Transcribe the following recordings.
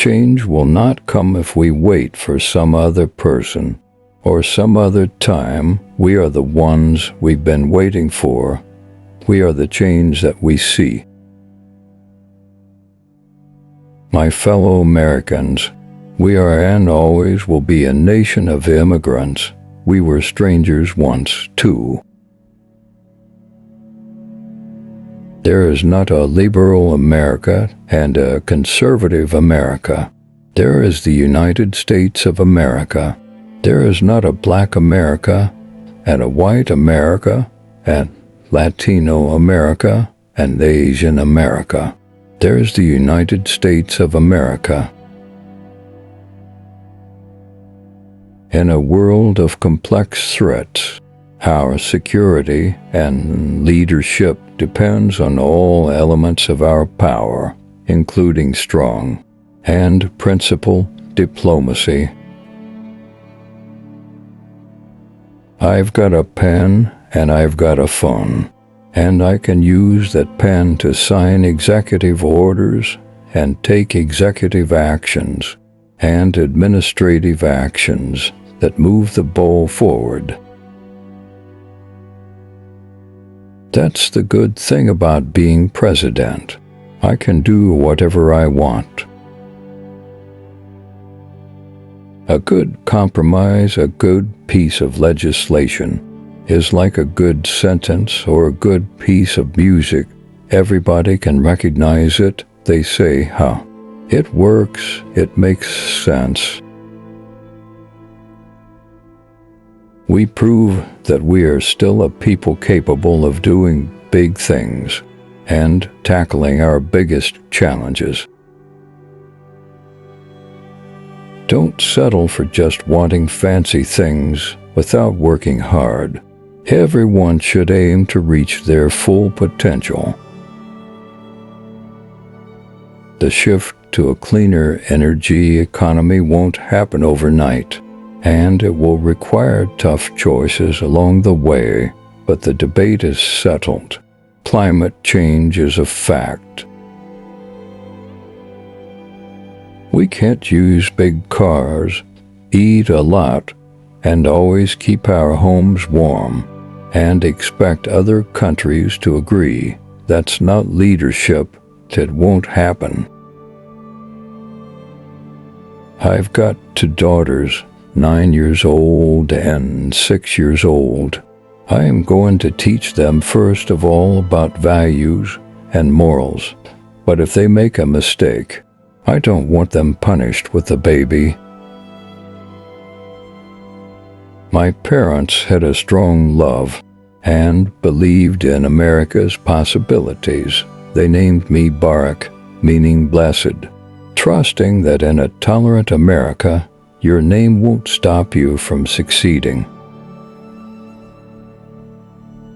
change will not come if we wait for some other person or some other time. We are the ones we've been waiting for. We are the change that we see. My fellow Americans, we are and always will be a nation of immigrants. We were strangers once, too. There is not a liberal America and a conservative America. There is the United States of America. There is not a black America and a white America and Latino America and Asian America. There is the United States of America. In a world of complex threats, our security and leadership depends on all elements of our power, including strong and principled diplomacy. I've got a pen and I've got a phone, and I can use that pen to sign executive orders and take executive actions and administrative actions that move the ball forward. That's the good thing about being president. I can do whatever I want. A good compromise, a good piece of legislation, is like a good sentence or a good piece of music. Everybody can recognize it. They say, huh, it works, it makes sense. We prove that we are still a people capable of doing big things and tackling our biggest challenges. Don't settle for just wanting fancy things without working hard. Everyone should aim to reach their full potential. The shift to a cleaner energy economy won't happen overnight, and it will require tough choices along the way, but the debate is settled. Climate change is a fact. We can't use big cars, eat a lot, and always keep our homes warm, and expect other countries to agree. That's not leadership. It won't happen. I've got two daughters, 9 years old and 6 years old. I am going to teach them first of all about values and morals. But if they make a mistake, I don't want them punished with a baby. My parents had a strong love and believed in America's possibilities. They named me Barak, meaning blessed, trusting that in a tolerant America, your name won't stop you from succeeding.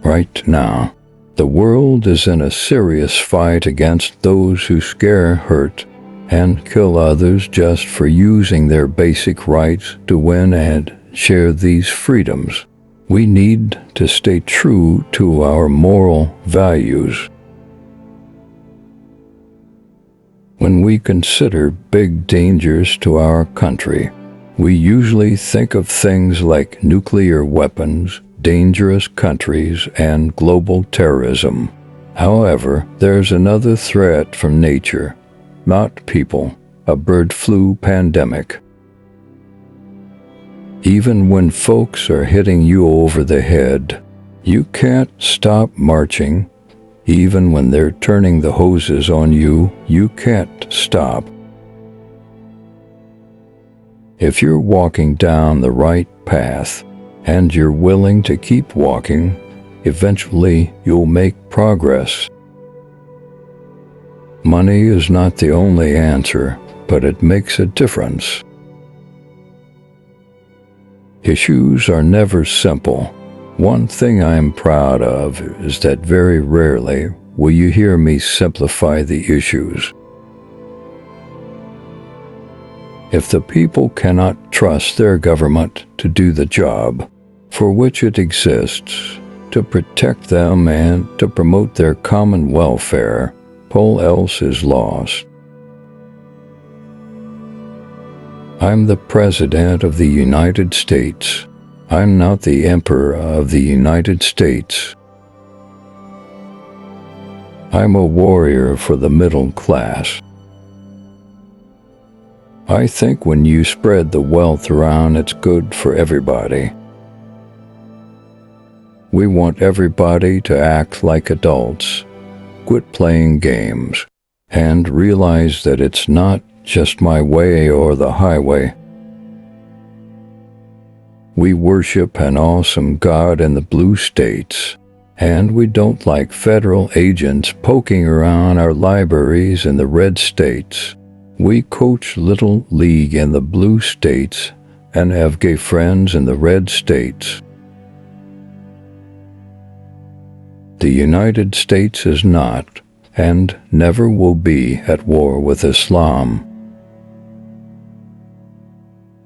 Right now, the world is in a serious fight against those who scare, hurt, and kill others just for using their basic rights to win and share these freedoms. We need to stay true to our moral values. When we consider big dangers to our country, we usually think of things like nuclear weapons, dangerous countries, and global terrorism. However, there's another threat from nature, not people, a bird flu pandemic. Even when folks are hitting you over the head, you can't stop marching. Even when they're turning the hoses on you, you can't stop. If you're walking down the right path and you're willing to keep walking, eventually you'll make progress. Money is not the only answer, but it makes a difference. Issues are never simple. One thing I'm proud of is that very rarely will you hear me simplify the issues. If the people cannot trust their government to do the job for which it exists, to protect them and to promote their common welfare, all else is lost. I'm the President of the United States. I'm not the Emperor of the United States. I'm a warrior for the middle class. I think when you spread the wealth around, it's good for everybody. We want everybody to act like adults, quit playing games, and realize that it's not just my way or the highway. We worship an awesome God in the blue states, and we don't like federal agents poking around our libraries in the red states. We coach Little League in the blue states and have gay friends in the red states. The United States is not, and never will be, at war with Islam.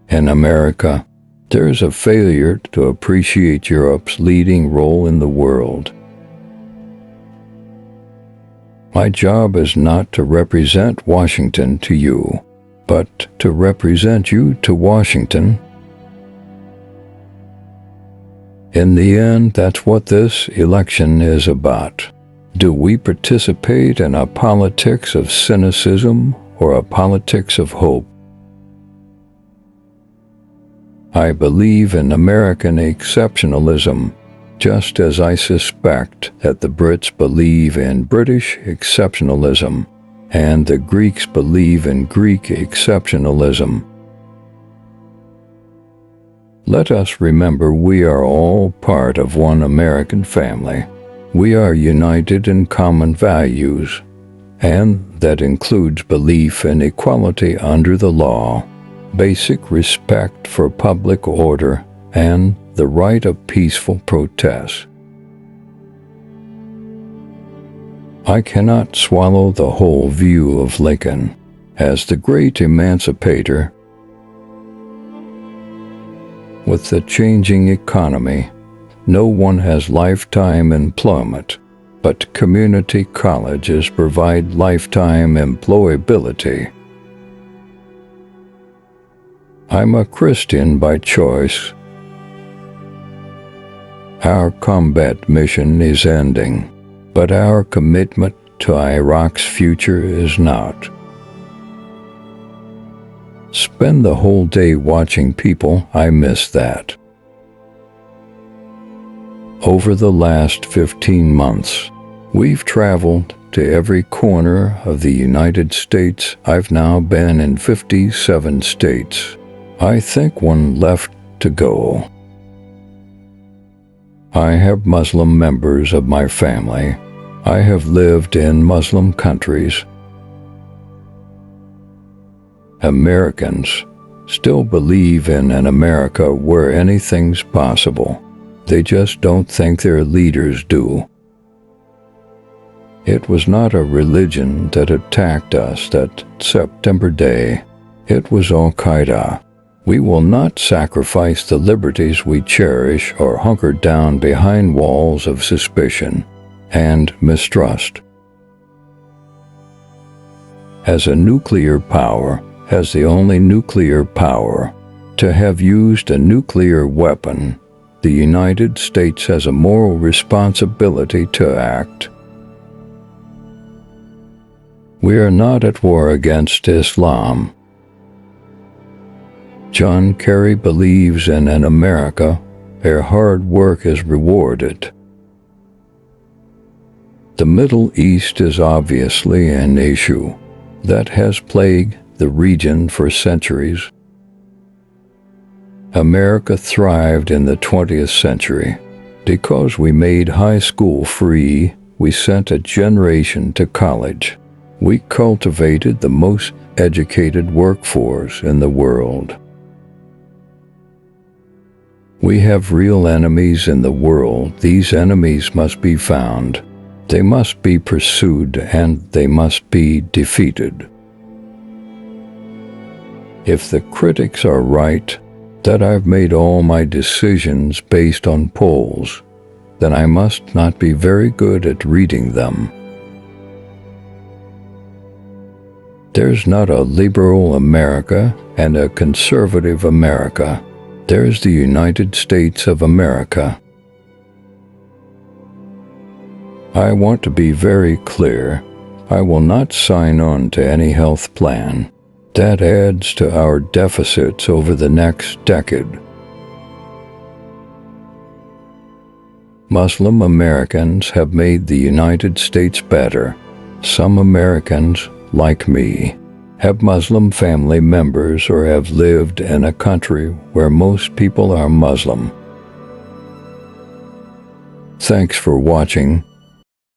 In America, there is a failure to appreciate Europe's leading role in the world. My job is not to represent Washington to you, but to represent you to Washington. In the end, that's what this election is about. Do we participate in a politics of cynicism or a politics of hope? I believe in American exceptionalism, just as I suspect that the Brits believe in British exceptionalism, and the Greeks believe in Greek exceptionalism. Let us remember we are all part of one American family. We are united in common values, and that includes belief in equality under the law, basic respect for public order, and the right of peaceful protest. I cannot swallow the whole view of Lincoln as the great emancipator. With the changing economy, no one has lifetime employment, but community colleges provide lifetime employability. I'm a Christian by choice. Our combat mission is ending, but our commitment to Iraq's future is not. Spend the whole day watching people, I miss that. Over the last 15 months, we've traveled to every corner of the United States. I've now been in 57 states. I think one left to go. I have Muslim members of my family. I have lived in Muslim countries. Americans still believe in an America where anything's possible. They just don't think their leaders do. It was not a religion that attacked us that September day. It was Al-Qaeda. We will not sacrifice the liberties we cherish or hunker down behind walls of suspicion and mistrust. As a nuclear power, as the only nuclear power to have used a nuclear weapon, the United States has a moral responsibility to act. We are not at war against Islam. John Kerry believes in an America where hard work is rewarded. The Middle East is obviously an issue that has plagued the region for centuries. America thrived in the 20th century. Because we made high school free, we sent a generation to college. We cultivated the most educated workforce in the world. We have real enemies in the world. These enemies must be found. They must be pursued and they must be defeated. If the critics are right that I've made all my decisions based on polls, then I must not be very good at reading them. There's not a liberal America and a conservative America. There's the United States of America. I want to be very clear. I will not sign on to any health plan. That adds to our deficits over the next decade. Muslim Americans have made the United States better. Some Americans, like me, have Muslim family members or have lived in a country where most people are Muslim. Thanks for watching.